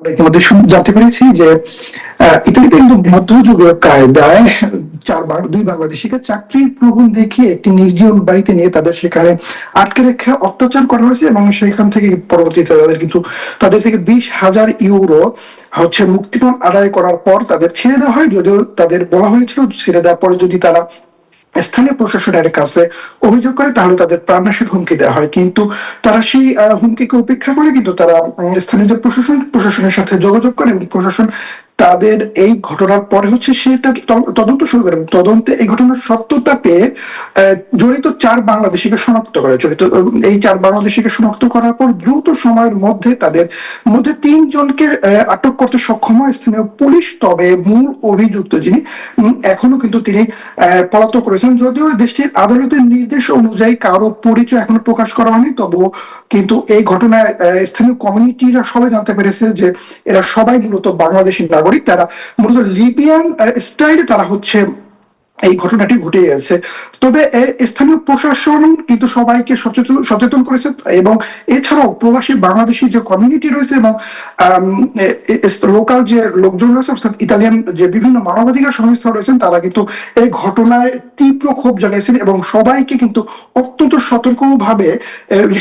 আমরা ইতিমধ্যে জানতে পেরেছি যে ইতালিতে কিন্তু মধ্যযুগীয় কায়দায় দুই বাংলাদেশিকে চাকরির প্রলোভন দেখিয়ে একটি নির্জন বাড়িতে নিয়ে তাদের সেখানে আটকে রেখে অত্যাচার করা হয়েছে এবং সেখান থেকে পরবর্তীতে তাদের থেকে 20,000 ইউরো মুক্তিপণ আদায় করার পর তাদের ছেড়ে দেওয়া হয়। যদিও তাদের বলা হয়েছিল ছেড়ে দেওয়ার পরে যদি তারা স্থানীয় প্রশাসনের কাছে অভিযোগ করে তাহলে তাদের প্রাণনাশের হুমকি দেওয়া হয়, কিন্তু তারা সেই হুমকিকে উপেক্ষা করে কিন্তু তারা স্থানীয় যে প্রশাসনের সাথে যোগাযোগ করে এবং প্রশাসন তাদের এই ঘটনার পরে সেটা তদন্ত শুরু করে। তদন্তে এই ঘটনার সত্যতা পেয়ে জড়িত 4 বাংলাদেশিকে শনাক্ত করে। এই 4 বাংলাদেশিকে শনাক্ত করার পর দ্রুত সময়ের মধ্যে তাদের মধ্যে 3 জনকে আটক করতে সক্ষম হয় স্থানীয় পুলিশ। তবে মূল অভিযুক্ত যিনি এখনো কিন্তু তিনি পলাতক রয়েছেন। যদিও দেশটির আদালতের নির্দেশ অনুযায়ী কারো পরিচয় এখনো প্রকাশ করা হয়নি, তবুও কিন্তু এই ঘটনায় স্থানীয় কমিউনিটিরা সবাই জানতে পেরেছে যে এরা সবাই মূলত বাংলাদেশী নাগরিক। তারা মূলত লিবিয়ান স্টাইলে তারা এই ঘটনাটি ঘটে গেছে। তবে স্থানীয় প্রশাসন কিন্তু সবাইকে সচেতন করেছে এবং এছাড়াও প্রবাসী বাংলাদেশি যে কমিউনিটি রয়েছে এবং লোকাল যে লোকজন রয়েছে অর্থাৎ ইতালিয়ান যে বিভিন্ন মানবাধিকার সংস্থা রয়েছেন তারা কিন্তু এই ঘটনায় তীব্র ক্ষোভ জানিয়েছেন এবং সবাইকে কিন্তু অত্যন্ত সতর্কভাবে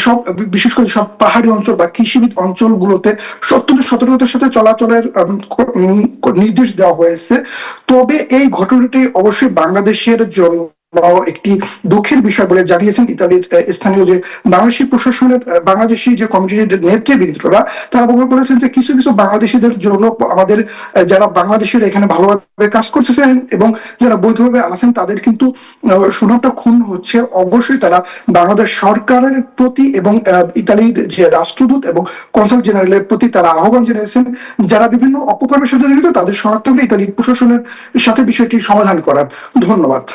সব বিশেষ করে সব পাহাড়ি অঞ্চল বা কৃষিবিদ অঞ্চলগুলোতে অত্যন্ত সতর্কতার সাথে চলাচলের নির্দেশ দেওয়া হয়েছে। তবে এই ঘটনাটি অবশ্যই বাংলাদেশের জন্য একটি দুঃখের বিষয় বলে জানিয়েছেন ইতালির স্থানীয় যে বাংলাদেশি যে কমিউনিটির নেতৃবৃন্দরা। তারা বলেছেন যে কিছু কিছু বাংলাদেশিদের জন্য আমাদের যারা বাংলাদেশের এখানে ভালোভাবে কাজ করতেছেন এবং যারা বৈধভাবে আছেন তাদের কিন্তু সুনামটা ক্ষুণ্ণ হচ্ছে। অবশ্যই তারা বাংলাদেশ সরকারের প্রতি এবং ইতালির যে রাষ্ট্রদূত এবং কনসাল জেনারেলের প্রতি তারা আহ্বান জানিয়েছেন যারা বিভিন্ন অপকর্মের সাথে জড়িত তাদের শনাক্ত করে ইতালির প্রশাসনের সাথে বিষয়টি সমাধান করার। ধন্যবাদ।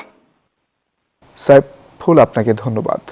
সাইফুল, আপনাকে ধন্যবাদ।